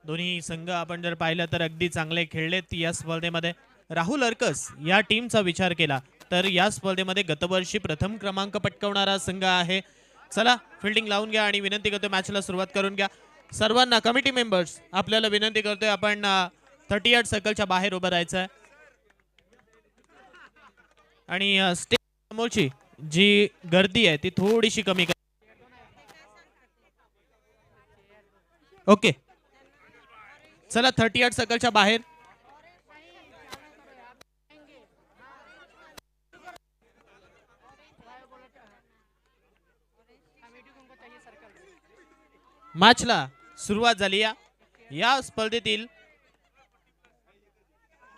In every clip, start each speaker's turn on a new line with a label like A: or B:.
A: दोन्ही संघ आपण जर पाहिलं तर अगदी चांगले खेळलेत या स्पर्धेमध्ये. राहुल अर्कस या टीमचा विचार केला तर या स्पर्धेमध्ये गतवर्षी प्रथम क्रमांक पटकावणारा संघ आहे. चला फिल्डिंग लावून घ्या आणि विनंती करतोय मॅचला सुरुवात करून घ्या. सर्वांना कमिटी मेंबर्स आपल्याला विनंती करतोय आपण 38 सर्कलच्या बाहेर उभं राहायचं आहे आणि स्टेज समोरची जी गर्दी आहे ती थोडीशी कमी करा. ओके चला 38 सर्कलच्या बाहेर. मॅचला सुरुवात झाली. या स्पर्धेतील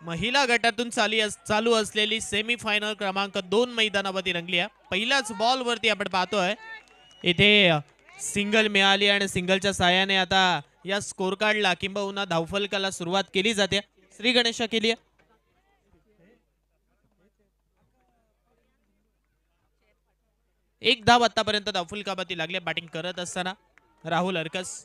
A: महिला गटातून चालू असलेली सेमीफायनल क्रमांक 2 मैदानावरती रंगली आहे. पहिल्याच बॉल वरती आपण पाहतोय इथे सिंगल मिळाली आणि सिंगलच्या साहाय्याने आता या स्कोर कार्डला किंबहुना धावफलकाला सुरुवात केली जाते. श्री गणेशा केली आहे. एक धाव आतापर्यंत धावफलकावरती लागले बॅटिंग करत असताना राहुल अर्कस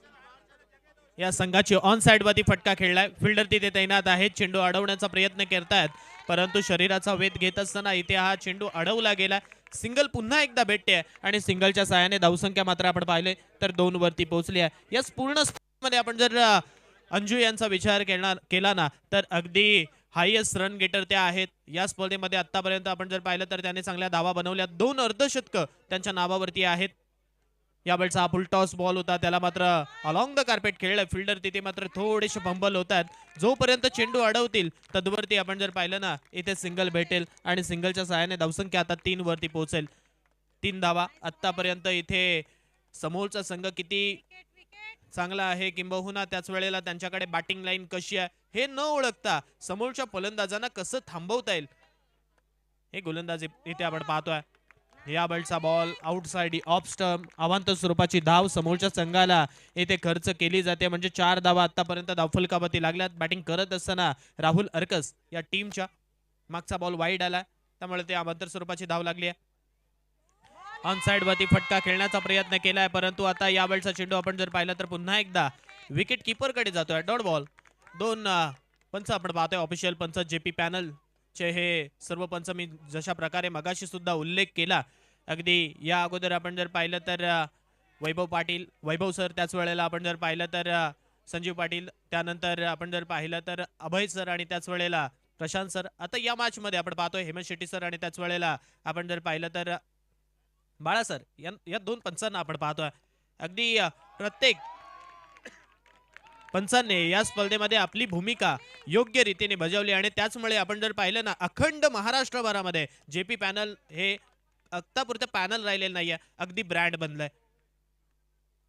A: या संघाची ऑन साइड वरती फटका खेळलाय. फिल्डर तिथे तैनात आहेत, चेंडू अडवण्याचा प्रयत्न करतायत परंतु शरीराचा वेध घेत असताना इथे हा चेंडू अडवला गेला. सिंगल पुन्हा एकदा भेटते आणि सिंगलच्या साहाय्याने धावसंख्या मात्र आपण पाहिले तर 2 वरती पोहोचली आहे. या पूर्ण स्पर्धेमध्ये आपण जर अंजू यांचा विचार केला ना तर अगदी हायएस्ट रन गेटर त्या आहेत. या स्पर्धेमध्ये आतापर्यंत आपण जर पाहिलं तर त्याने चांगल्या धावा बनवल्या. 2 अर्धशतक त्यांच्या नावावरती आहेत. यावेळचा हा फुल टॉस बॉल होता त्याला मात्र अलॉंग द कार्पेट खेळलं. फिल्डर तिथे मात्र थोडेसे फंबल होतात. जोपर्यंत चेंडू अडवतील तदवरती आपण जर पाहिलं ना इथे सिंगल भेटेल आणि सिंगलच्या सहाय्याने धावसंख्या आता 3 वरती पोहोचेल. 3 धावा आतापर्यंत. इथे समोरचा संघ किती चांगला आहे किंबहुना त्याच वेळेला त्यांच्याकडे बॅटिंग लाईन कशी आहे हे न ओळखता समोरच्या फलंदाजांना कसं थांबवता येईल हे गोलंदाजी इथे आपण पाहतोय. या बॉलचा बॉल आउटसाइड ऑफ स्टंप. अवांतर स्वरूपाची धाव समोरच्या संघाला इथे खर्च केली जाते. म्हणजे 4 धावा आतापर्यंत धावफलकावरती लागल्यात. बॅटिंग करत असताना राहुल अर्कस या टीमच्या मागचा बॉल वाईड आला त्यामुळे ते अवांतर स्वरूपाची धाव लागली आहे. ऑन साइड वरती फटका खेळण्याचा प्रयत्न केलाय परंतु आता या बॉलचा चेंडू आपण जर पाहिला तर पुन्हा एकदा विकेट किपर कडे जातोय. Dot ball. 2 पंच आपण पाहतोय ऑफिशियल पंच जेपी पॅनल चे हे सर्व पंच. मी जशा प्रकारे मगाशी सुद्धा उल्लेख केला अगदी या अगोदर आपण जर पाहिलं तर वैभव सर, त्याच वेळेला आपण जर पाहिलं तर संजीव पाटील, त्यानंतर आपण जर पाहिलं तर अभय सर आणि त्याच वेळेला प्रशांत सर. आता या मॅच मध्ये आपण पाहतोय हेमंत शेट्टी सर आणि त्याच वेळेला आपण जर पाहिलं तर बाळा सर. या 2 पंचांना आपण पाहतोय. अगदी प्रत्येक पंचांनी या स्पर्धेमध्ये आपली भूमिका योग्य रीतीने बजावली आणि त्याचमुळे आपण जर पाहिलं ना अखंड महाराष्ट्रभरामध्ये जेपी पॅनल हे आत्तापुरतं पॅनल राहिलेलं नाहीये, अगदी ब्रँड बनलंय.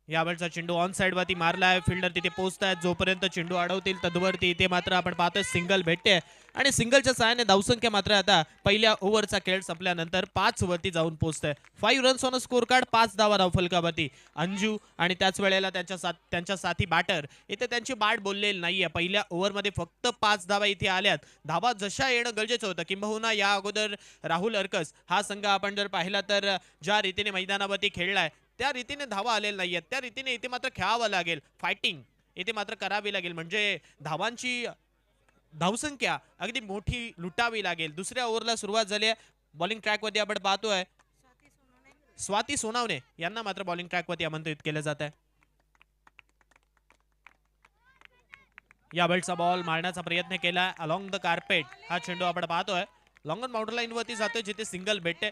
A: यावेळचा चेंडू ऑन साइड वरती मारलाय. फिल्डर तिथे पोहोचतायत. जोपर्यंत चेंडू अडवतील तदवरती इथे मात्र आपण पाहतोय सिंगल भेटते आणि सिंगलच्या सहाय्याने धावसंख्या मात्र आता पहिल्या ओव्हरचा खेळ संपल्यानंतर 5 वरती जाऊन पोहोचतंय. 5 रन्स ऑन स्कोर कार्ड, 5 धावा धावफलकावरती. अंजू आणि त्याच वेळेला त्यांच्या साथी बॅटर इथे त्यांची बाट बोललेली नाहीये. पहिल्या ओव्हरमध्ये फक्त 5 धावा इथे आल्यात. धावा जशा येणं गरजेचं होतं किंबहुना या अगोदर राहुल अर्कस हा संघ आपण जर पाहिला तर ज्या रीतीने मैदानावरती खेळलाय त्या रीतीने धावा आलेल्या नाहीयेत. त्या रीतीने इथे मात्र खेळावं लागेल. फायटिंग इथे मात्र करावी लागेल. म्हणजे धावांची धावसंख्या अगदी मोठी लुटावी लागेल. दुसऱ्या ओव्हरला सुरुवात झाली आहे. बॉलिंग ट्रॅक वरती आपण पाहतोय स्वाती सोनावणे यांना मात्र बॉलिंग ट्रॅक वरती आमंत्रित केलं जात आहे. या बॉलचा बॉल मारण्याचा प्रयत्न केला अलॉंग द कार्पेट. हा चेंडू आपण पाहतोय लॉंग ऑन बाउंड्री लाईन वरती जातोय जिथे सिंगल भेटते.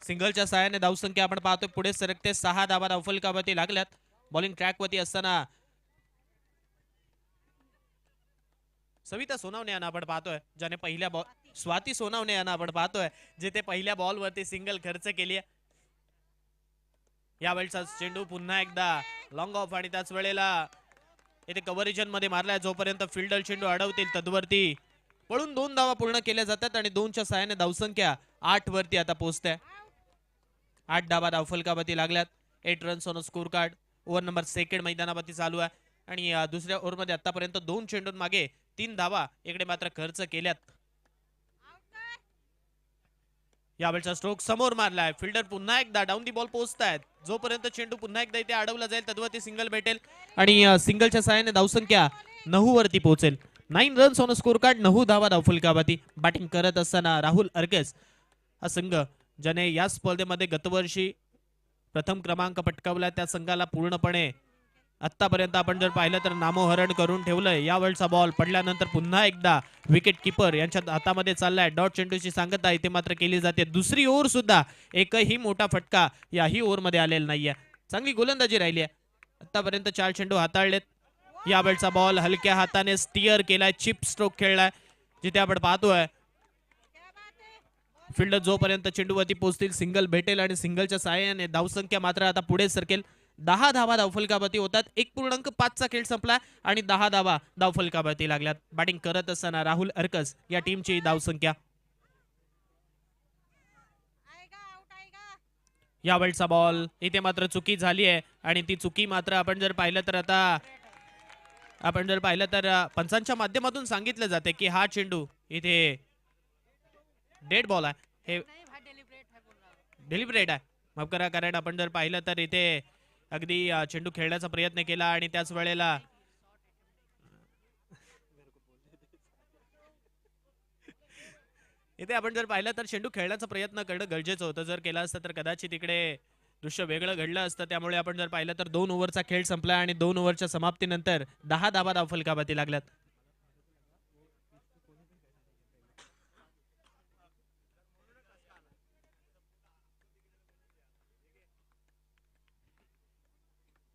A: सिंगलच्या सहाय्याने धावसंख्या आपण पाहतोय पुढे सरकते. 6 धावा धावफलकावरती लागल्यात. बॉलिंग ट्रॅक वरती असताना सविता सोनावणे यांना आपण पाहतोय ज्याने पहिल्या बॉल स्वाती सोनावणे यांना आपण पाहतोय जिथे पहिल्या बॉल वरती सिंगल खर्च केली आहे. यावेळचा चेंडू पुन्हा एकदा लॉंग ऑफ आणि त्याच वेळेला इथे कव्हरेजन मध्ये मारलाय. जोपर्यंत फिल्डर चेंडू अडवतील तदवरती पळून 2 धावा पूर्ण केल्या जातात आणि 2च्या सहाय्याने धावसंख्या 8 वरती आता पोहोचते. 8 धावा धावफलकावरती लागल्यात. 8 runs on score card. Over number 2 मैदानावरती चालू आहे आणि दुसऱ्या ओव्हरमध्ये आतापर्यंत 2 चेंडून मागे 3 धावा इकडे मात्र खर्च केल्यात. यावेळचा स्ट्रोक समोर मारलाय. फिल्डर पुन्हा एकदा डाऊन दी बॉल पोहोचतायत. जोपर्यंत चेंडू पुन्हा एकदा इथे अडवला जाईल तदवरती सिंगल भेटेल आणि सिंगलच्या सहाय्याने धावसंख्या 9 वरती पोहोचेल. 9 रन्स ऑन स्कोर कार्ड, 9 धावा धावफलकावरती. बॅटिंग करत असताना राहुल अर्गस हा संघ ज्याने या स्पर्धेमध्ये गतवर्षी प्रथम क्रमांक पटकावला त्या संघाला पूर्णपणे आतापर्यंत आपण जर पाहिलं तर नामोहरण करून ठेवलंय. यावेळचा बॉल पडल्यानंतर पुन्हा एकदा विकेट किपर यांच्या हातामध्ये चाललाय. डॉट चेंडूची सांगता इथे मात्र केली जाते. दुसरी ओव्हर सुद्धा एकही मोठा फटका याही ओव्हरमध्ये आलेला नाहीये. चांगली गोलंदाजी राहिली आहे. आतापर्यंत 4 चेंडू हाताळलेत. यावेळचा बॉल हलक्या हाताने स्टिअर केलाय, चिप स्ट्रोक खेळलाय. जिथे आपण पाहतोय फिल्डर जोपर्यंत चेंडूवरती पोहोचतील सिंगल भेटेल आणि सिंगलच्या सहाय्याने धावसंख्या मात्र आता पुढे सरकेल. 10 धावा धावफलकावरती होतात. 1.5चा खेळ संपला आणि 10 धावा धावफलकावरती लागल्यात. बॅटिंग करत असताना राहुल अर्कस या टीमची धावसंख्या. यावेळचा बॉल इथे मात्र चुकी झाली आहे आणि ती चुकी मात्र आपण जर पाहिलं तर पंचांच्या माध्यमातून सांगितलं जाते की हा चेंडू इथे डेड बॉल आहे. हे डेलिब्रेट आहे, माफ करा. कारण आपण जर पाहिलं तर इथे अगदी चेंडू खेळण्याचा प्रयत्न केला आणि त्याच वेळेला इथे आपण जर पाहिलं तर चेंडू खेळण्याचा प्रयत्न करणं गरजेचं होतं. जर केलं असतं तर कदाचित इकडे दृश्य वेगळं घडलं असतं. त्यामुळे आपण जर पाहिलं तर 2 ओव्हरचा खेळ संपला आणि 2 ओव्हरच्या समाप्तीनंतर 10 धावा धावफलकावरती लागल्यात.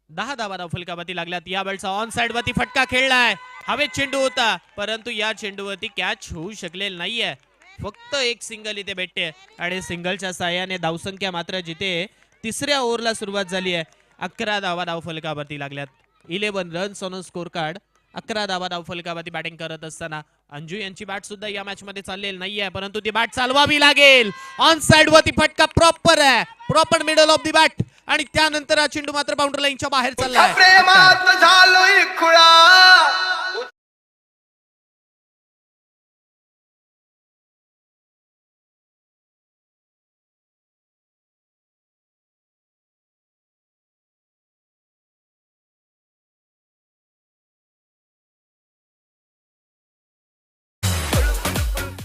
A: दहा धावा धावफलकावरती लागल्यात. या वेळचा ऑन साइड वरती फटका खेळलाय. हवेत चेंडू होता परंतु या चेंडूवरती कॅच होऊ शकलेला नाहीये. फक्त एक सिंगल इथे भेटते आणि सिंगलच्या साह्याने धावसंख्या मात्र जिथे तिसऱ्या ओव्हरला सुरुवात झाली आहे 11 धावा धावफलकावरती लागल्यात. 11 रन्स ऑन स्कोर कार्ड. 11 धावा धावफलकावरती बॅटिंग करत असताना अंजू यांची बॅट सुद्धा या मॅच मध्ये चाललेली नाहीये परंतु ती बॅट चालवावी लागेल. ऑन साइड वरती फटका प्रॉपर आहे, proper middle of the bat आणि त्यानंतर हा चेंडू मात्र बाउंड्री लाईनच्या बाहेर चाललाय.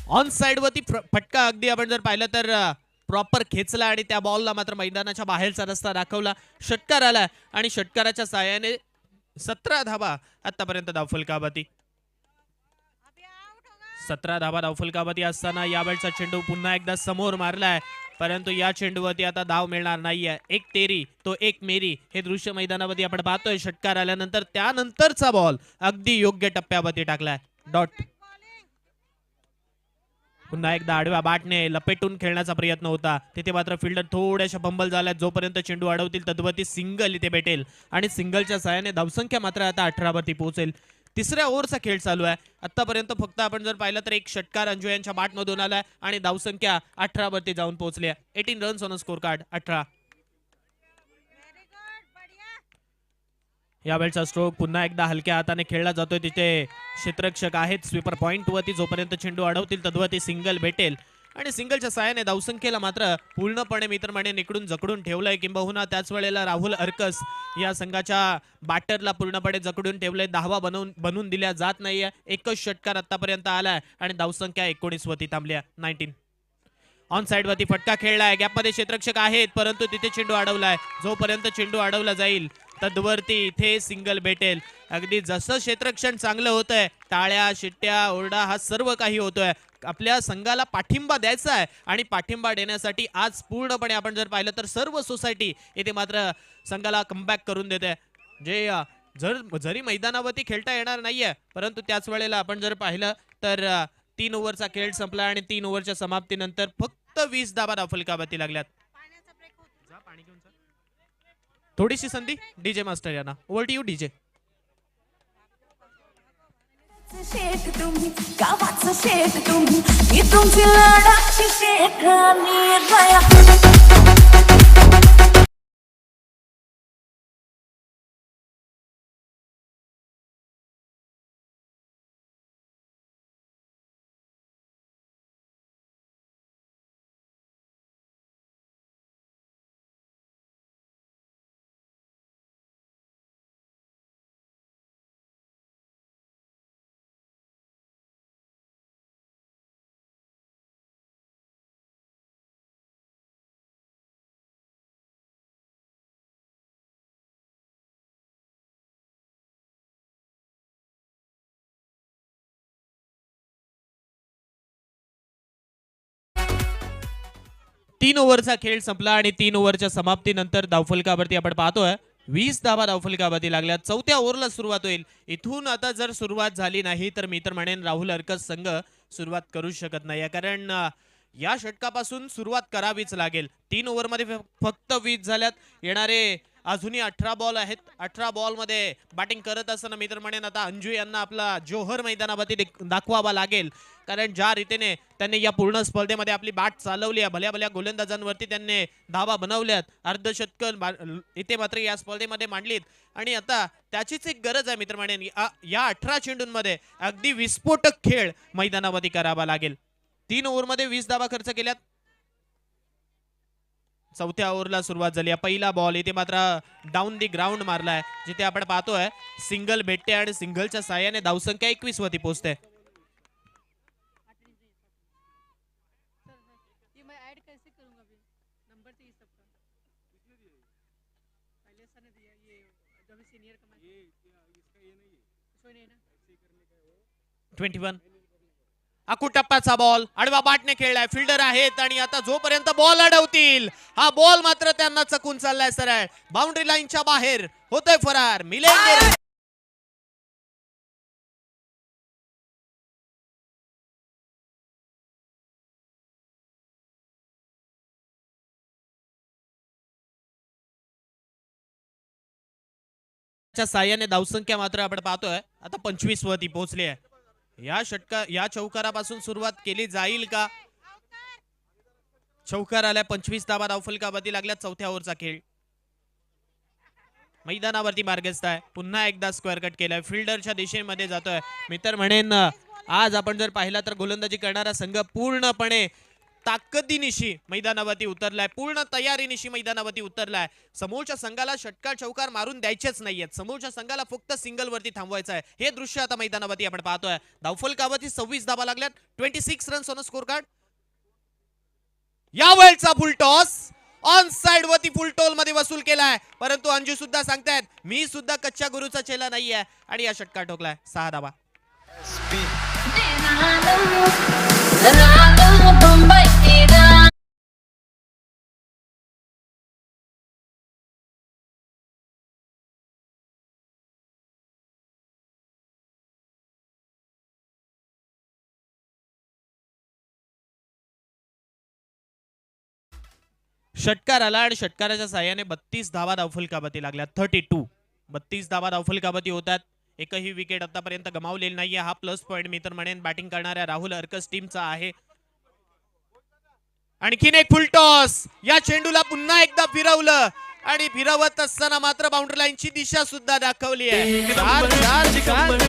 A: ऑन साइड वरती फटका अगदी आपण जर पाहिलं तर प्रॉपर खेचला आणि त्या बॉलला मात्र मैदानाच्या बाहेरचा रस्ता दाखवला. षटकार आला आणि षटकाराच्या साहाय्याने 17 धावा आतापर्यंत धावफलकावरती. 17 धावा धावफलकावरती असताना यावेळचा चेंडू पुन्हा एकदा समोर मारलाय परंतु या चेंडूवरती आता धाव मिळणार नाहीये. एक तेरी तो एक मेरी हे दृश्य मैदानावरती आपण पाहतोय. षटकार आल्यानंतर त्यानंतरचा बॉल अगदी योग्य टप्प्यावरती टाकलाय. डॉट पुन्हा एकदा आडव्या बॅटने लपेटून खेळण्याचा प्रयत्न होता. तिथे मात्र फिल्डर थोड्याशा बंबल झाल्या. जोपर्यंत चेंडू अडवतील तद्वती सिंगल इथे भेटेल आणि सिंगलच्या सहाय्याने धावसंख्या मात्र आता 18 वरती पोहोचेल. तिसऱ्या ओव्हरचा खेळ चालू आहे. आतापर्यंत फक्त आपण जर पाहिलं तर एक षटकार अंजू यांच्या बॅटमधून आलाय आणि धावसंख्या 18 वरती जाऊन पोहोचली आहे. 18 रन्स ऑन स्कोर कार्ड 18. यावेळचा स्ट्रोक पुन्हा एकदा हलक्या हाताने खेळला जातोय. तिथे क्षेत्ररक्षक आहेत स्वीपर पॉइंट वरती. जोपर्यंत चेंडू अडवतील तद्वती सिंगल भेटेल आणि सिंगलच्या सहाय्याने धावसंख्येला मात्र पूर्णपणे मित्रमंडळी निकडून जकडून ठेवलंय. किंबहुना त्याच वेळेला राहुल अर्कस या संघाच्या बॅटरला पूर्णपणे जकडून ठेवलंय. 10 बनवून दिल्या जात नाहीये. एकच षटकार आतापर्यंत आलाय आणि धावसंख्या 19 वरती थांबली आहे. 19. ऑन साइड वरती फटका खेळलाय. गॅपमध्ये क्षेत्ररक्षक आहेत परंतु तिथे चेंडू अडवलाय. जोपर्यंत चेंडू अडवला जाईल तद्वरती इथे सिंगल भेटेल. अगदी जसं क्षेत्ररक्षण चांगलं होतंय टाळ्या शिट्ट्या ओरडा हा सर्व काही होतोय. आपल्या संघाला पाठिंबा द्यायचा आहे आणि पाठिंबा देण्यासाठी आज पूर्णपणे आपण जर पाहिलं तर सर्व सोसायटी इथे मात्र संघाला कमबॅक करून देते. जे जरी मैदानावरती खेळता येणार नाहीये परंतु त्याच वेळेला आपण जर पाहिलं तर 3 ओव्हरचा खेळ संपला आणि 3 ओव्हरच्या समाप्तीनंतर फक्त 20 धावा धावफलकावरती लागल्यात. थोडीशी संधी डीजे मास्टर यांना. Over to you DJ.
B: शेठ तुम्ही गावाचं शेठ तुम्ही मी तुमची लाडाची शेठ आणि
A: 3 ओव्हरचा खेळ संपला आणि 3 ओव्हरच्या समाप्तीनंतर धावफलकावरती आपण पाहतोय 20 धावा धावफलकावरती लागल्या. चौथ्या ओव्हरला सुरुवात होईल. इथून आता जर सुरुवात झाली नाही तर मी तर म्हणेन राहुल हरकत संघ सुरुवात करू शकत नाही, कारण या षटकापासून सुरुवात करावीच लागेल. 3 ओव्हरमध्ये फक्त 20 झाल्यात. येणारे अजूनही 18 बॉल आहेत. 18 बॉल मध्ये बॅटिंग करत असताना मी तर म्हणेन आता अंजू यांना आपला जोहर मैदानावरती दाखवावा लागेल, कारण ज्या रीतीने त्यांनी या पूर्ण स्पर्धेमध्ये आपली बॅट चालवली आहे, भल्या भल्या गोलंदाजांवरती त्यांनी धावा बनवल्यात, अर्धशतक इथे मात्र या स्पर्धेमध्ये मांडलीत आणि आता त्याचीच एक गरज आहे मित्र म्हणेन. या 18 चेंडूंमध्ये अगदी विस्फोटक खेळ मैदानावरती करावा लागेल. 3 ओव्हरमध्ये 20 धावा खर्च केल्यात. चौथ्या ओव्हरला सुरुवात झाली. पहिला बॉल इथे मात्र डाऊन दी ग्राउंड मारलाय, जिथे आपण पाहतोय सिंगल भेटते आणि सिंगलच्या साह्याने धावसंख्या 21 वरती पोहोचते. अकुटप्पाचा बॉल आडवा बाटने खेळलाय. फिल्डर आहेत आणि आता जोपर्यंत बॉल अडवतील हा बॉल मात्र त्यांना चकून चाललाय सरळ बाउंड्री लाईनच्या बाहेर. होतोय फरार मिलेंगे. साह्याने धावसंख्या मात्र आपण पाहतोय आता 25 वरती पोहोचली आहे. या चौकारापासून सुरुवात केली जाईल का? चौकार आल्या. 25 धावा धावफलकावरती लागल्या. चौथ्या ओव्हरचा खेळ मैदानावरती मार्गस्थ आहे. पुन्हा एकदा स्क्वेअर कट केलाय. फिल्डरच्या दिशेमध्ये जातोय. मी तर म्हणेन आज आपण जर पाहिला तर गोलंदाजी करणारा संघ पूर्णपणे ताकदीनिशी मैदानावरती उतरलाय, पूर्ण तयारीनिशी मैदानावरती उतरलाय. समोरच्या संघाला षटकार चौकार मारून द्यायचेच नाहीयेत. समोरच्या संघाला फक्त सिंगल वरती थांबवायचं आहे. हे दृश्य आता मैदानावरती आपण पाहतोय. धावफलकावरती 26 धावा लागल्यात. 26 रन्स ऑन स्कोर कार्ड. यावेळचा फुल टॉस ऑन साइड वरती फुल टोल मध्ये वसूल केलाय, परंतु अंजू सुद्धा सांगतायत मी सुद्धा कच्च्या गुरुचा चेला नाहीये आणि या षटकार ठोकलाय. 6 धावा. षटकार आला आणि षटकाराच्या साह्याने 32 धावा धावफलकावरती लागल्या. 32 धावा धावफलकावरती होतात. एकही विकेट आतापर्यंत गमावलेली नाहीये. हा प्लस पॉइंट मी तर म्हणेन बॅटिंग करणाऱ्या राहुल हरकस टीमचा आहे. आणखीन एक फुल टॉस. या चेंडूला पुन्हा एकदा फिरवलं आणि फिरवत असताना मात्र बाउंड्री लाईनची दिशा सुद्धा दाखवली आहे. 4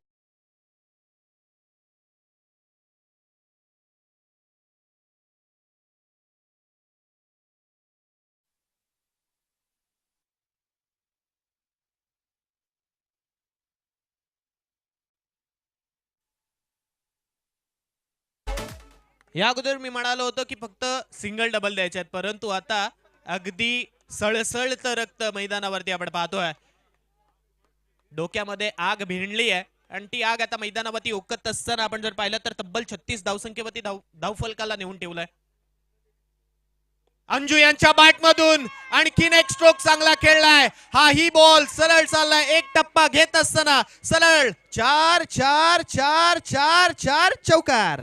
A: या अगोदर मी म्हणालो होतो की फक्त सिंगल डबल द्यायचे आहेत, परंतु आता अगदी सळसळत रक्त मैदानावरती आपण पाहतोय. डोक्यामध्ये आग भिनली आहे आणि ती आग आता मैदानावरती ओकत असताना आपण जर पाहिलं तर तब्बल 36 धावसंख्येवरती धावफलकाला नेऊन ठेवलाय. अंजू यांच्या बॅट मधून आणखीन एक स्ट्रोक चांगला खेळलाय. हा ही बॉल सरळ चाललाय. एक टप्पा घेत असताना सरळ 4 4 4 4 4 चौकार.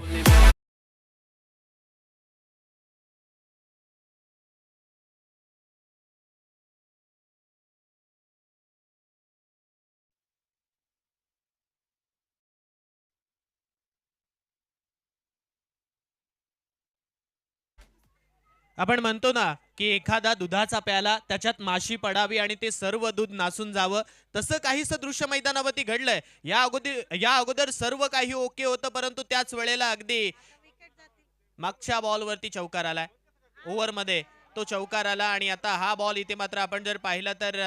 A: आपण म्हणतो ना की एखादा दुधाचा प्याला त्याच्यात माशी पडावी आणि ते सर्व दूध नासून जावं, तसं काहीसं दृश्य मैदानावरती घडलंय. या अगोदर सर्व काही ओके होतं, परंतु त्याच वेळेला अगदी मागच्या बॉलवरती चौकार आलाय. ओव्हर मध्ये तो चौकार आला आणि आता हा बॉल इथे मात्र आपण जर पाहिलं तर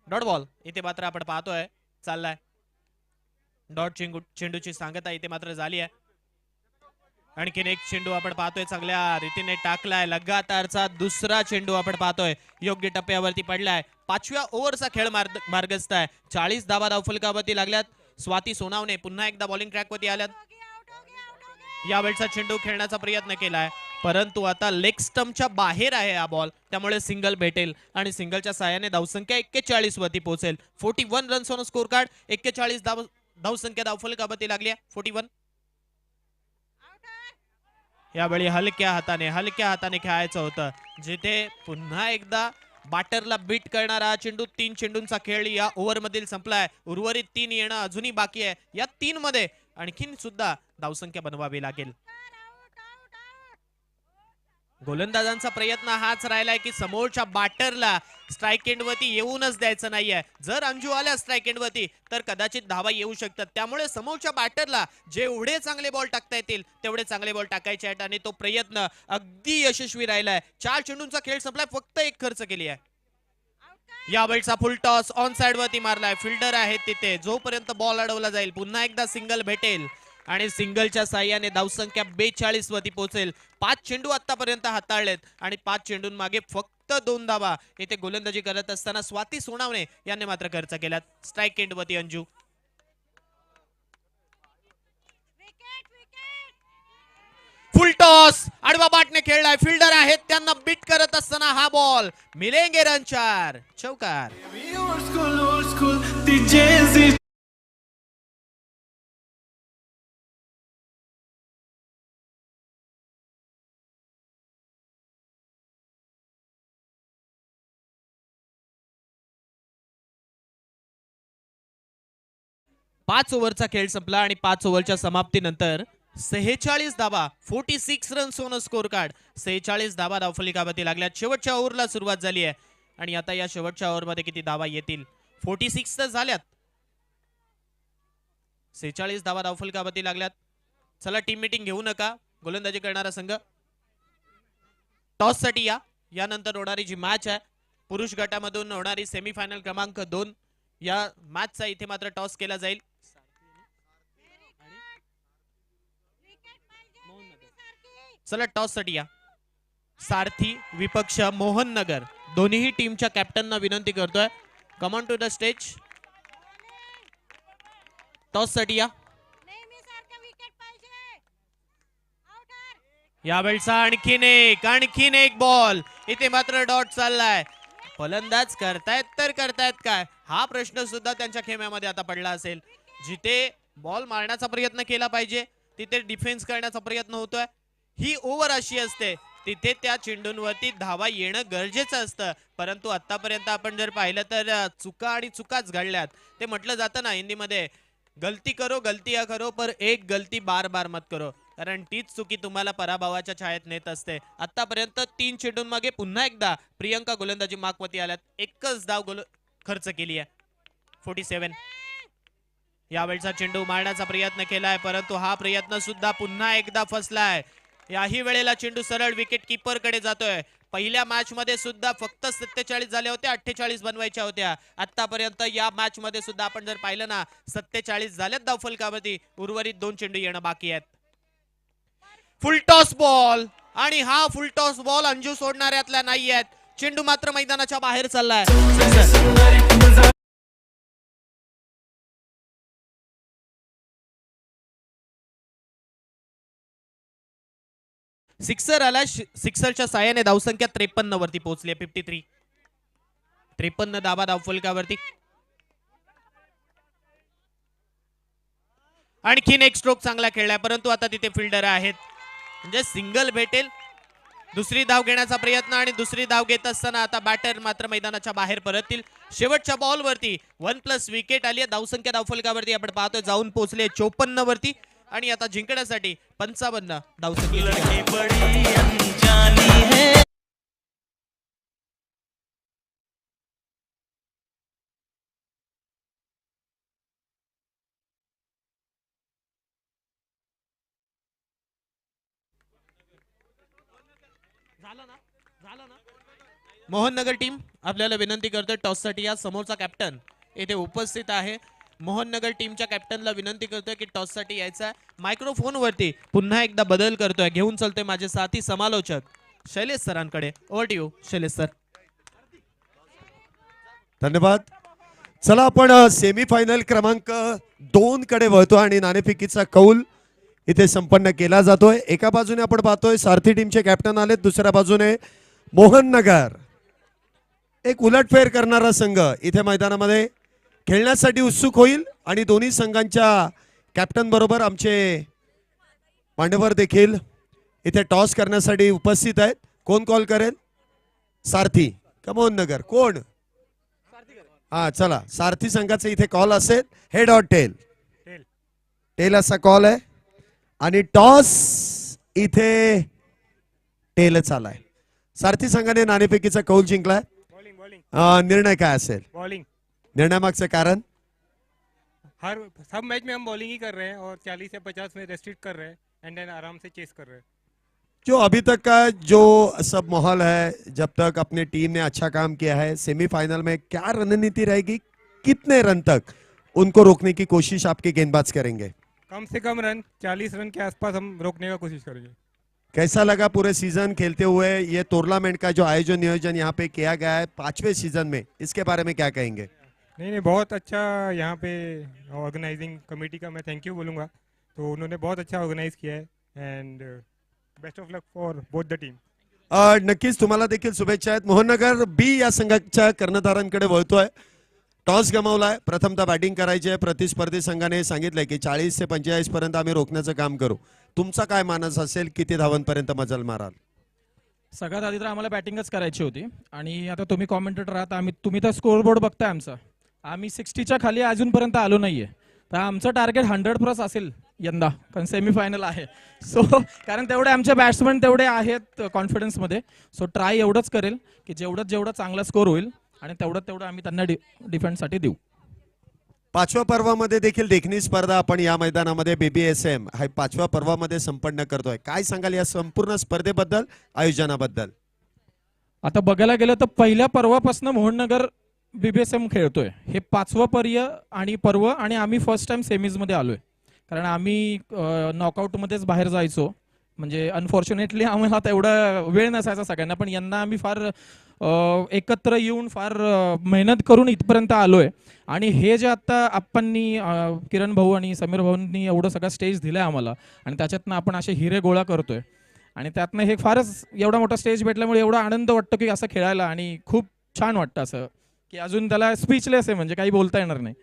A: डॉट बॉल इथे मात्र आपण पाहतोय चाललाय. डॉट चेंडूची सांगता इथे मात्र झाली आहे. आणखीन एक चेंडू आपण पाहतोय चांगल्या रीतीने टाकलाय. लगातारचा दुसरा चेंडू आपण पाहतोय योग्य टप्प्यावरती पडलाय. 5व्या ओव्हरचा खेळ मार्गस्थ आहे. 40 धावा धावफलकावरती लागल्यात. स्वाती सोनावणे पुन्हा एकदा बॉलिंग ट्रॅकवरती आल्यात. यावेळचा चेंडू खेळण्याचा प्रयत्न केलाय, परंतु आता लेग स्टंपच्या बाहेर आहे हा बॉल, त्यामुळे सिंगल भेटेल आणि सिंगलच्या साहाय्याने धावसंख्या 41 वरती पोहोचेल. 41 रन्स ऑन स्कोर कार्ड. 41 धावसंख्या धावफलकावरती लागली आहे. 41. यावेळी हलक्या हाताने खेळायचं होतं, जिथे पुन्हा एकदा बाटरला बीट करणारा हा चेंडू. 3 चेंडूंचा खेळ या ओव्हर मधील संपलाय. उर्वरित 3 येणं अजूनही बाकी आहे. या 3 मध्ये आणखीन सुद्धा धावसंख्या बनवावी लागेल. गोलंदाजांचा प्रयत्न हाच राहिलाय की समोरच्या बॅटरला स्ट्राईक एंड वरती येऊनच द्यायचं नाहीये. जर अंजू आल्या स्ट्राईक एंड वरती तर कदाचित धावा येऊ शकतात. त्यामुळे समोरच्या बॅटरला जेवढे चांगले बॉल टाकता येतील तेवढे चांगले बॉल टाकायचे आहेत आणि तो प्रयत्न अगदी यशस्वी राहिलाय. 4 चेंडूंचा खेळ संपलाय, फक्त 1 खर्च केली आहे. यावेळचा फुल टॉस ऑन साइड वरती मारलाय. फिल्डर आहेत तिथे, जोपर्यंत बॉल अडवला जाईल पुन्हा एकदा सिंगल भेटेल आणि सिंगलच्या साह्याने धावसंख्या 42 वरती पोहोचेल. 5 चेंडू आतापर्यंत हाताळलेत आणि 5 चेंडूंमागे फक्त 2 धावा इथे गोलंदाजी करत असताना स्वाती सोनावणे यांनी मात्र खर्च केल्यात. स्ट्राईक एंड वरती अंजू. फुल टॉस आडवा बाटने खेळलाय. फिल्डर आहेत त्यांना बीट करत असताना हा बॉल मिलेंगे रन 4. चौकार. पाच ओव्हरचा खेळ संपला आणि 5 ओव्हरच्या समाप्तीनंतर 46 धावा 46 रन्स ऑन स्कोर कार्ड. 46 धावा धावफलकावरती लागल्यात. शेवटच्या ओव्हरला सुरुवात झाली आहे आणि आता या शेवटच्या ओव्हरमध्ये किती धावा येतील? 46 तर झाल्यात. 46 धावा धावफलकावरती लागल्यात. चला टीम मीटिंग घेऊ नका. गोलंदाजी करणारा संघ टॉस साठी या. यानंतर होणारी जी मॅच आहे पुरुष गटामधून होणारी सेमीफायनल क्रमांक 2 या मॅचचा इथे मात्र टॉस केला जाईल. चला टॉस साठी या. सारथी विपक्ष मोहन नगर दोन्ही टीमच्या कॅप्टनना विनंती करतोय, come on to the stage. Toss साठी या. यावेळचा आणखीन एक बॉल. इथे मात्र डॉट चाललाय. फलंदाज करतायत तर करतायत काय, हा प्रश्न सुद्धा त्यांच्या खेम्यामध्ये आता पडला असेल. जिथे बॉल मारण्याचा प्रयत्न केला पाहिजे तिथे डिफेन्स करण्याचा प्रयत्न होतोय. ही ओव्हर अशी असते तिथे त्या चेंडूंवरती धावा येणं गरजेचं असतं, परंतु आतापर्यंत आपण जर पाहिलं तर चुका आणि चुकाच घडल्यात. ते म्हटलं जातं ना हिंदीमध्ये, गलती करो गलतियां करो पर एक गलती बार बार मत करो, कारण तीच चुकी तुम्हाला पराभवाच्या छायेत नेत असते. आतापर्यंत 3 चेंडूंमागे पुन्हा एकदा प्रियंका गोलंदाजी मार्कवरती आल्यात. एकच धाव खर्च केली आहे. 47. यावेळचा चेंडू मारण्याचा प्रयत्न केलाय, परंतु हा प्रयत्न सुद्धा पुन्हा एकदा फसलाय. याही वेळेला चेंडू सरळ विकेट कीपर कडे जातोय. पहिल्या मॅच मध्ये सुद्धा फक्त 47 झाले होते, 48 बनवायच्या होत्या. आतापर्यंत या मॅच मध्ये सुद्धा आपण जर पाहिलं ना 47 झाल्यात धावफलकावरती. उर्वरित 2 चेंडू येणं बाकी आहेत. फुल टॉस बॉल आणि हा फुल टॉस बॉल अंजू सोडणाऱ्यातल्या नाही आहेत. चेंडू मात्र मैदानाच्या बाहेर चाललाय. सिक्सर आला. सिक्सरच्या साह्याने धावसंख्या 53 वरती पोहोचली. 53. 53 धावा धावफलकावरती. आणखीन एक स्ट्रोक चांगला खेळलाय, परंतु आता तिथे फिल्डर आहेत, म्हणजे सिंगल भेटेल. दुसरी धाव घेण्याचा प्रयत्न आणि दुसरी धाव घेत असताना आता बॅटर मात्र मैदानाच्या बाहेर परततील. शेवटच्या बॉल वरती 1+ विकेट आली आहे. धावसंख्या धावफलकावरती आपण पाहतोय जाऊन पोहोचले 54 वरती आणि आता जिंकण्यासाठी 55 धावसंख्या. मोहननगर टीम आपल्याला विनंती करतोय टॉस साठी या. समोरचा कॅप्टन येथे उपस्थित आहे. मोहननगर टीमच्या कॅप्टनला विनंती करतोय की टॉस साठी यायचा. मायक्रोफोन वरती पुन्हा एकदा बदल करतोय, घेऊन चलतोय माझे साथी समालोचक शैलेश सरांकडे. Over to you Shailesh sir.
C: धन्यवाद. चला आपण सेमीफायनल क्रमांक 2 कडे वळतो आणि नाणेफेकीचा कौल इथे संपन्न केला जातोय. एका बाजूने आपण पाहतोय सारथी टीमचे कॅप्टन आलेत, दुसऱ्या बाजूने मोहन नगर एक उलटफेर करणारा संघ इथे मैदानामध्ये खेळण्यासाठी उत्सुक होईल आणि दोन्ही संघांच्या कॅप्टन बरोबर आमचे मान्यवर देखील इथे टॉस करण्यासाठी उपस्थित आहेत. कोण कॉल करेल? सारथी का मोहन नगर? कोण? हा चला, सारथी संघाचा इथे कॉल असेल. हेड और टेल? टेल असा कॉल आहे आणि टॉस इथे टेलच आलाय. सारथी संघाने नाणेफेकीचा कौल जिंकलाय. निर्णय काय असेल?
D: बॉलिंग.
C: निर्णय मागचं कारण?
D: हर सब मैच में हम बॉलिंग ही कर रहे हैं और 40 से 50 में रेस्ट्रिक्ट कर रहे हैं एंड देन आराम से चेस कर रहे हैं.
C: जो अभी तक का जो सब माहौल है, जब तक अपने टीम ने अच्छा काम किया है, सेमीफाइनल में क्या रणनीति रहेगी? कितने रन तक उनको रोकने की कोशिश आपके गेंदबाज करेंगे?
D: कम से कम रन 40 रन के आसपास हम रोकने का कोशिश करेंगे.
C: कैसा लगा पूरे सीजन खेलते हुए? ये टूर्नामेंट का जो आयोजन नियोजन यहाँ पे किया गया है 5वें सीजन में, इसके बारे में क्या कहेंगे?
D: नहीं बहुत अच्छा यहाँ पे ऑर्गेनाइजिंग कमेटी का मैं थैंक यू बोलूँगा. तो उन्होंने बहुत अच्छा ऑर्गेनाइज किया है end best of luck for both the team.
C: नक्कीच तुम्हाला देखील शुभेच्छा आहेत. मोहननगर बी या संघाच्या कर्णधारांकडे वळतोय. टॉस गमावलाय, प्रथमतः बॅटिंग करायची आहे. प्रतिस्पर्धी संघाने सांगितलंय की 40 ते 45 पर्यंत आम्ही रोखण्याचं काम करू. तुमचा काय मानस असेल? किती धावांपर्यंत मजल माराल?
E: सगळ्यात आधी तर आम्हाला बॅटिंगच करायची होती आणि आता तुम्ही कॉमेंटेटर आहात, तुम्ही तर स्कोअरबोर्ड बघताय आमचा. आम्ही 60च्या खाली अजूनपर्यंत आलो नाहीये. तर आमचं टार्गेट 100+ असेल यंदा, कारण सेमीफायनल आहे. सो कारण तेवढे आमचे बॅट्समन तेवढे आहेत कॉन्फिडन्समध्ये. सो ट्राय एवढंच करेल की जेवढं चांगला स्कोर होईल आणि तेवढं आम्ही त्यांना डिफेंडसाठी देऊ.
C: 5व्या पर्वामध्ये देखील देखणी स्पर्धा आपण या मैदानामध्ये BBSM हा 5व्या पर्वामध्ये संपन्न करतोय. काय सांगाल या संपूर्ण स्पर्धेबद्दल, आयोजनाबद्दल?
E: आता बघायला गेलं तर पहिल्या पर्वापासून मोहननगर BBSM खेळतोय. हे 5वं पर्व आणि आम्ही फर्स्ट टाइम सेमीज मध्ये आलोय. कारण आम्ही नॉकआउट मध्येच बाहेर जायचो. म्हणजे अनफॉर्च्युनेटली आम्हाला तेवढा वेळ नसायचा सगळ्यांना, पण यंदा आम्ही फार एकत्र येऊन फार मेहनत करून इथपर्यंत आलोय. आणि हे जे आता आपणनी किरण भाऊ आणि समीर भाऊंनी एवढं सगळं स्टेज दिलंय आम्हाला आणि त्याच्यातनं आपण असे हिरे गोळा करतोय आणि त्यातनं हे फारच एवढा मोठा स्टेज भेटल्यामुळे एवढा आनंद वाटतो की असं खेळायला आणि खूप छान वाटतं असं की अजून त्याला स्पीचलेस आहे, म्हणजे काही बोलता येणार नाही.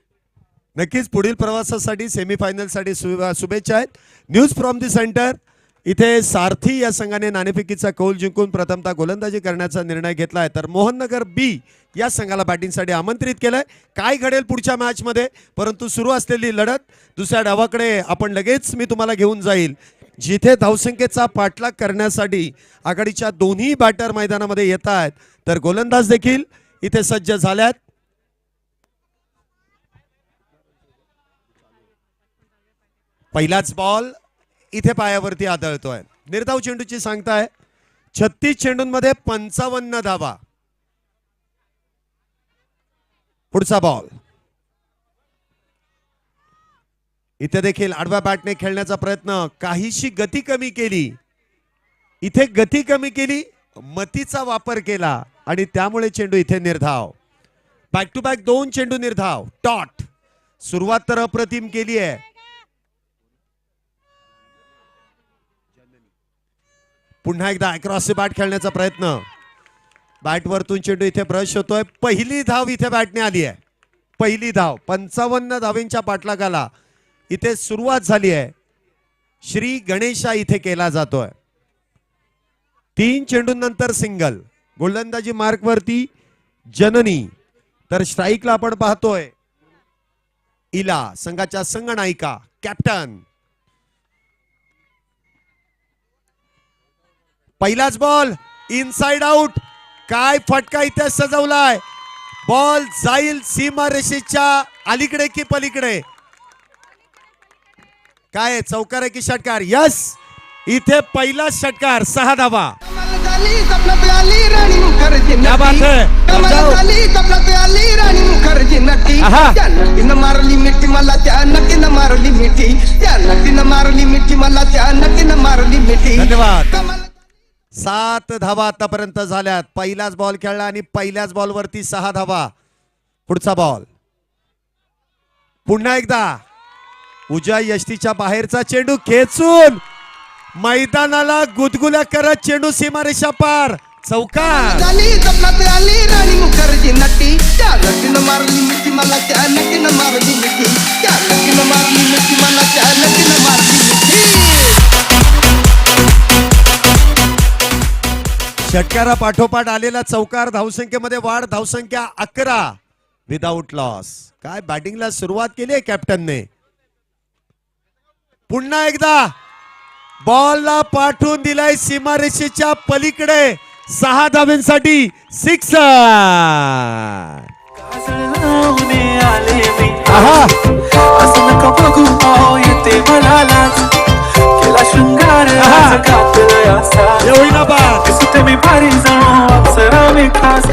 C: नक्कीच पुढील प्रवासासाठी सेमीफायनलसाठी शुभेच्छा आहेत. News from the centre. इथे सारथी या संघाने नाणेफेकीचा कौल जिंकून प्रथमतः गोलंदाजी करण्याचा निर्णय घेतलाय, तर मोहननगर बी या संघाला बॅटिंगसाठी आमंत्रित केलंय. काय घडेल पुढच्या मॅच मध्ये, परंतु सुरू असलेली लढत दुसऱ्या डावाकडे आपण लगेच मी तुम्हाला घेऊन जाईल, जिथे धावसंख्येचा पाठलाग करण्यासाठी आघाडीच्या दोन्ही बॅटर मैदानामध्ये येत आहेत, तर गोलंदाज देखील इथे सज्ज झाल्यात. पहिलाच बॉल इथे पायावरती आदळतोय. निर्धाव चेंडूची सांगताय 36 चेंडूंमध्ये 55 धावा. पुढचा बॉल इथे देखील आडव्या बॅटने खेळण्याचा प्रयत्न, काहीशी गती कमी केली. इथे गती कमी केली, मतीचा वापर केला आणि त्यामुळे चेंडू इथे निर्धाव. बॅक टू बॅक 2 चेंडू निर्धाव. डॉट. सुरुवात तर अप्रतिम केली आहे. पुन्हा एकदा अक्रॉस बॅट खेळण्याचा प्रयत्न. बॅट वरतून चेंडू इथे ब्रश होतोय. पहिली धाव इथे बॅटने आली आहे. पहिली धाव 55 धावेंच्या पाठलागाला इथे सुरुवात झाली आहे. श्री गणेशा इथे केला जातोय. 3 चेंडूंनंतर सिंगल. गोलंदाजी मार्क वरती जननी, तर स्ट्राईकला आपण पाहतोय इला, संघाच्या संघनायिका, कॅप्टन. पहिलाच बॉल इनसाइड आउट. काय फटका इथे सजवलाय. बॉल जाईल सीमारेषेच्या अलीकडे की पलीकडे? काय चौकार आहे की षटकार? यस, इथे पहिला षटकार. 6 धावा.
F: क्या बात है. मारली मिठी मला त्या नक्कीनं मारली मिठी, त्या नक्कीनं मारली मिठी मला त्या नक्कीनं मारली मिठी.
C: धन्यवाद. 7 धावा आतापर्यंत झाल्यात. पहिलाच बॉल खेळला आणि पहिल्याच बॉल वरती 6 धावा. पुढचा बॉल पुन्हा एकदा उजव्या यष्टीच्या बाहेरचा चेंडू खेचून मैदानाला गुदगुल्या करत चेंडू सीमारेषा पार चौकार.
F: झाली जपनात आली राणी मुखर्जी नटी त्या नटीनं मारली मिठी मला त्या नटीनं मारली मिठी त्या नटीनं मारली मिठी मला त्या नटीनं मारली मिठी.
C: षटकारा पाठोपाठ आलेला चौकार. धावसंख्येमध्ये वाढ. धावसंख्या 11 विदाउट लॉस. काय बॅटिंगला सुरुवात केली आहे कॅप्टनने. पुन्हा एकदा बॉलला पाठवून दिलाय सीमारेषेच्या पलीकडे 6 धावांसाठी सिक्सर. आहा
G: असं नका बघू पाहो येते मला लाज केला शृंगार आज कातलाय असा
C: होईना बाद.
G: दिसते मी भारी जाणू अप्सरा मी खास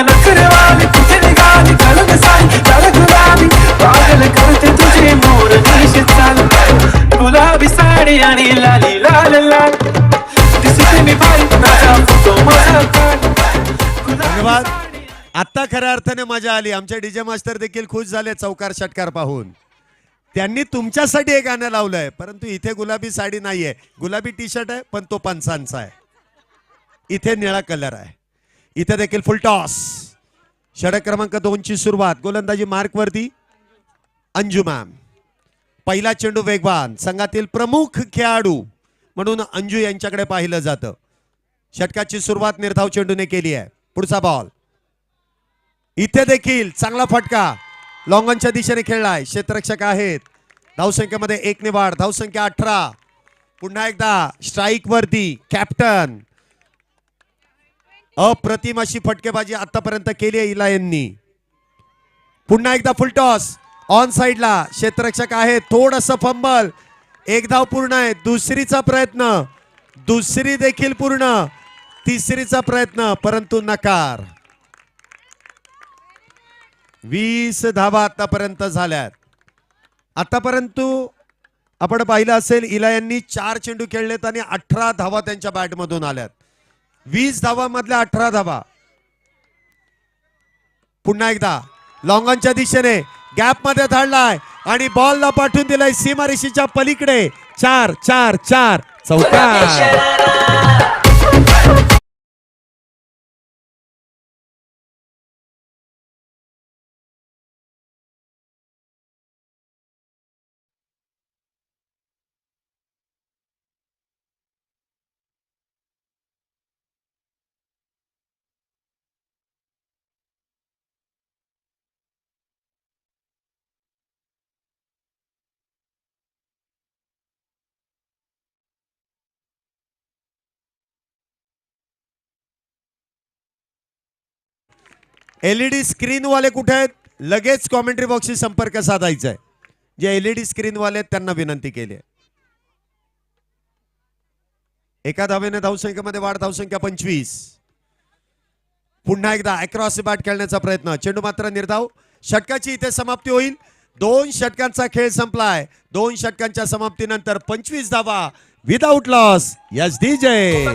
G: नखरेवाली कुठे निघाली घालून साई त्याला गुलाबी पागल करते तुझे मोर निशी चाल गुलाबी साडी आणि लाली लाल लाल दिसते मी भारी माझा फोटो माझा काढ
C: धन्यवाद. आता खऱ्या अर्थाने मजा आली. आमचे डीजे मास्टर देखील खुश झाले चौकार षटकार पाहून. त्यांनी तुमच्यासाठी एक गाणं लावलंय परंतु इथे गुलाबी साडी नाहीये. गुलाबी टी शर्ट आहे पण तो पंचांचा आहे. इथे निळा कलर आहे. इथे देखील फुल टॉस. षटक क्रमांक 2 ची सुरुवात. गोलंदाजी मार्क वरती अंजू मॅम. पहिला चेंडू वेगवान. संघातील प्रमुख खेळाडू म्हणून अंजू यांच्याकडे पाहिलं जातं. षटकाची सुरुवात निर्धाव चेंडूने केली आहे. पुढचा बॉल. इथे देखील चांगला फटका लॉंगॉनच्या दिशेने खेळलाय. क्षेत्ररक्षक आहेत. धावसंख्येमध्ये 1 ने वाढ. धावसंख्या 18. पुन्हा एकदा स्ट्राईक वरती कॅप्टन. अप्रतिम अशी फटकेबाजी आतापर्यंत केली आहे इला यांनी. पुन्हा एकदा फुल टॉस. ऑन साइडला क्षेत्ररक्षक आहेत. थोडस फंबल. 1 धाव पूर्ण आहे. दुसरीचा प्रयत्न. दुसरी देखील पूर्ण. तिसरीचा प्रयत्न परंतु नकार. 20 धावा आतापर्यंत झाल्यात. आतापर्यंत आपण पाहिलं असेल इला यांनी 4 चेंडू खेळलेत आणि 18 धावा त्यांच्या बॅटमधून आल्यात. 20 धावा मधल्या 18 धावा. पुन्हा एकदा लॉंगॉनच्या दिशेने गॅप मध्ये धाडलाय आणि बॉलला पाठवून दिलाय सीमारेषेच्या पलीकडे. 4-4-4 चौकार. एलईडी स्क्रीन वाले कुठे आहेत. लगेच कॉमेंट्री बॉक्सशी संपर्क साधायचा आहे. जे एलईडी स्क्रीन वाले आहेत त्यांना विनंती केली आहे. एका धावेने धावसंख्येमध्ये वाढ. धावसंख्या 25. पुन्हा एकदा अक्रॉस बॅट खेळण्याचा प्रयत्न. चेंडू मात्र निर्धाव. षटकाची इथे समाप्ती होईल. 2 षटकांचा खेळ संपलाय. 2 षटकांच्या समाप्तीनंतर 25 धावा विदाउट लॉस. Yes DJ.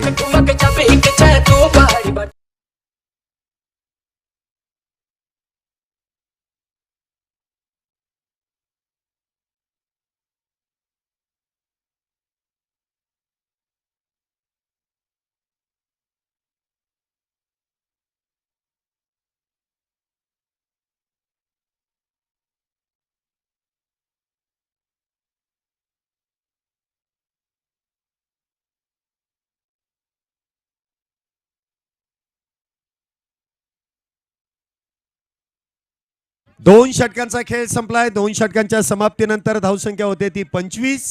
C: दोन षटकांचा खेळ संपलाय. 2 षटकांच्या समाप्तीनंतर धावसंख्या होते ती 25.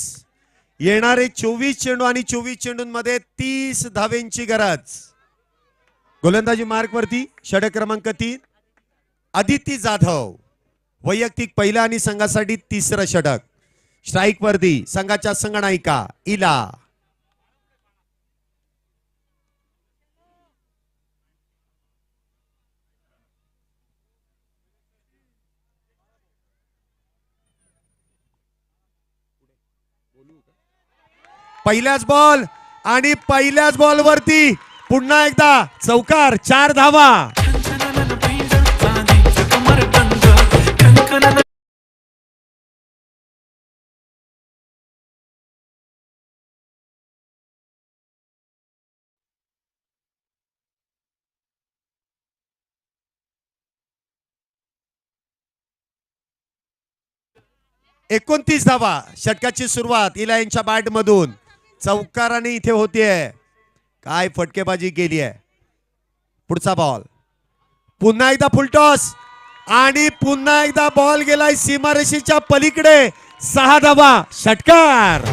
C: येणारे 24 चेंडू आणि 24 चेंडूंमध्ये 30 धावेंची गरज. गोलंदाजी मार्क वरती षटक क्रमांक 3 आदिती जाधव. वैयक्तिक पहिला आणि संघासाठी 3रं षटक. स्ट्राईक वरती संघाच्या संघनायिका इला. पहिल्याच बॉल आणि पहिल्याच बॉल वरती पुन्हा एकदा चौकार. 4 धावा.
G: चांदीचं कमर बंद
C: 29 धावा. षटकाची सुरुवात इला यांच्या बॅट मधून चौकाराने इथे होतीये. काय फटकेबाजी केली आहे. पुढचा बॉल पुन्हा एकदा फुलटॉस आणि पुन्हा एकदा बॉल गेलाय सीमारेषेच्या पलीकडे. 6 धावा. षटकार.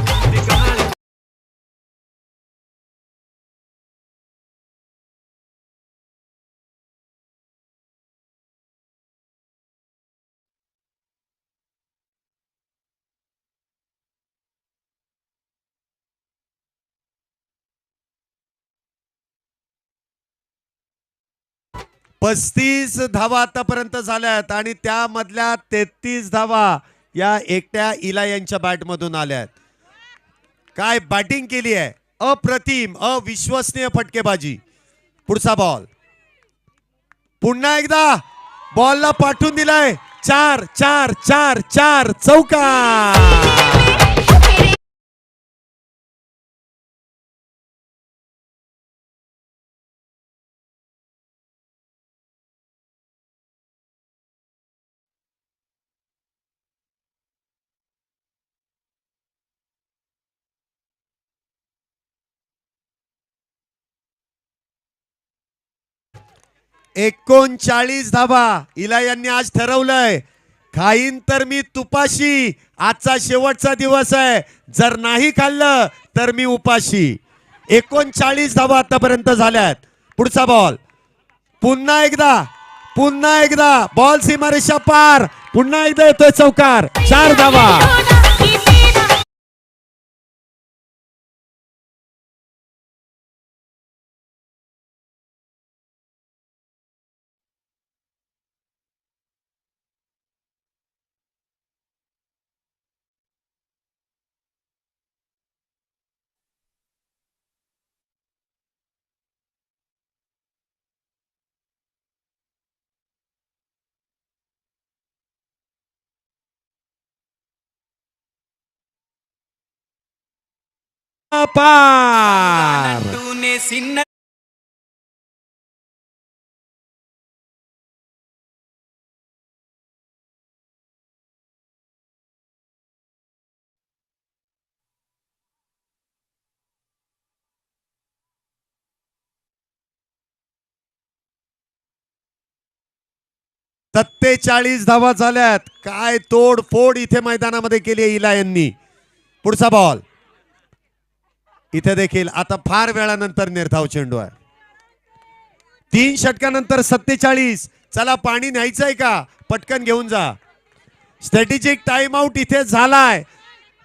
C: पस्तीस धावा आतापर्यंत झाल्यात आणि त्यामधल्या 33 धावा या एकट्या इला यांच्या बॅट मधून आल्यात. काय बॅटिंग केली आहे. अप्रतिम अविश्वसनीय फटकेबाजी. पुढचा बॉल पुन्हा एकदा बॉलला पाठवून दिलाय. 4 4 4 4 चौकार. 39 धावा. इला यांनी आज ठरवलंय खाईन तर मी तुपाशी. आजचा शेवटचा दिवस आहे. जर नाही खाल्लं तर मी उपाशी. 39 धावा आतापर्यंत झाल्यात. पुढचा बॉल पुन्हा एकदा बॉल सीमारेषा पार. पुन्हा एकदा येतोय चौकार. 4 धावा. पार.
F: तूने सिन्ना 47 धावा झाल्यात. काय तोडफोड इथे मैदानामध्ये केली आहे इला यांनी. पुढचा बॉल इथे देखील आता फार वेळानंतर निर्धाव चेंडू आहे. 3 षटकानंतर 47. चला पाणी न्यायचंय का पटकन घेऊन जा. स्ट्रॅटेजिक टाइम आउट इथे झालाय.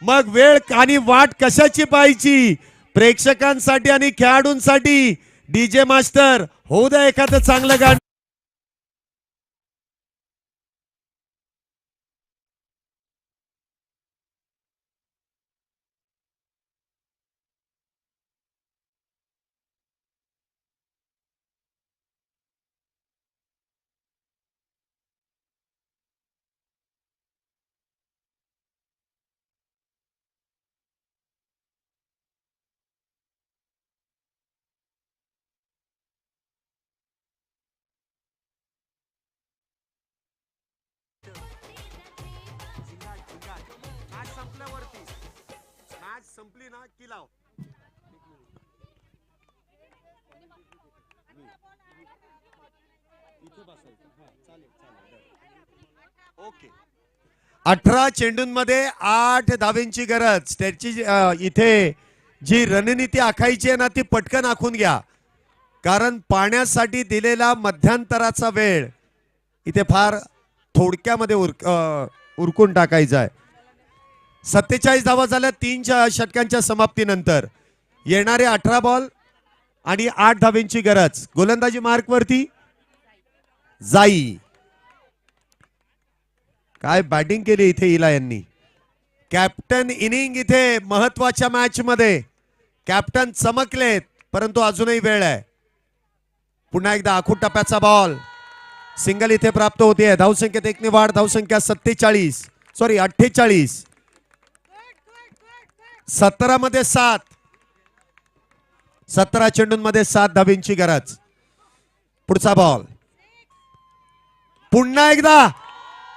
F: मग वेळ आणि वाट कशाची पाहायची. प्रेक्षकांसाठी आणि खेळाडूंसाठी डीजे मास्टर होऊ द्या एखादं चांगलं गाणं. संपली ना की लाव. ओके. 18 चेंडूंमध्ये 8 धावेंची गरज. त्याची इथे जी रणनीती आखायची आहे ना ती पटकन आखून घ्या. कारण पाण्यासाठी दिलेला मध्यंतराचा वेळ इथे फार थोडक्यामध्ये उरकून टाकायचा आहे. 47 धावा झाल्या 3 षटकांच्या समाप्तीनंतर. येणारे 18 बॉल आणि 8 धावेंची गरज. गोलंदाजी मार्क वरती जाई. काय बॅटिंग केली इथे इला यांनी. कॅप्टन इनिंग इथे महत्वाच्या मॅच मध्ये. कॅप्टन चमकलेत परंतु अजूनही वेळ आहे. पुन्हा एकदा आखूड टप्प्याचा बॉल. सिंगल इथे प्राप्त होते. धावसंख्येत 1 ने वाढ. धावसंख्या 48. 17 मध्ये 7. 17 चेंडूंमध्ये 7 धावेंची गरज. पुढचा बॉल पुन्हा एकदा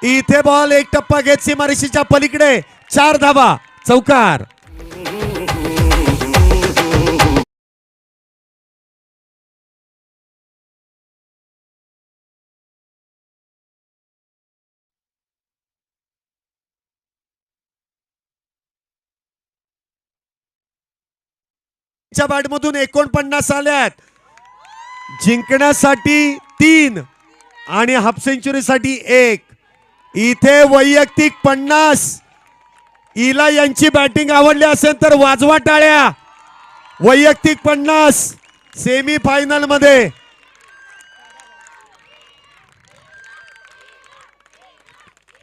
C: इथे बॉल एक टप्पा घेत सीमारेषेच्या पलीकडे 4 धावा, चौकार. बॅटमधून 49 आल्यात, जिंकण्यासाठी 3 आणि हाफ सेंचुरीसाठी 1. इथे वैयक्तिक 50. इला यांची बॅटिंग आवडली असेल तर वाजवा टाळ्या. वैयक्तिक 50 सेमी फायनल मध्ये.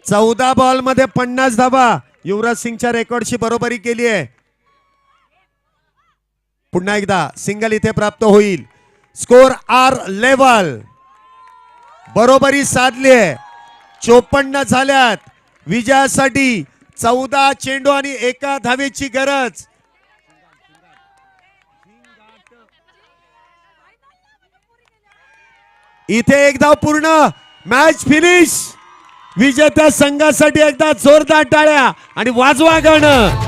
C: चौदा बॉल मध्ये 50 धावा युवराज सिंगच्या रेकॉर्डशी बरोबरी केली आहे. पुन्हा एकदा सिंगल इथे प्राप्त होईल. स्कोर आर लेवल, बरोबरी साधली आहे. 54 झाल्यात. विजयासाठी 14 चेंडू आणि 1 धावेची गरज. इथे 1 धाव पूर्ण, मॅच फिनिश. विजेत्या संघासाठी एकदा जोरदार टाळ्या आणि वाजवा गाणं.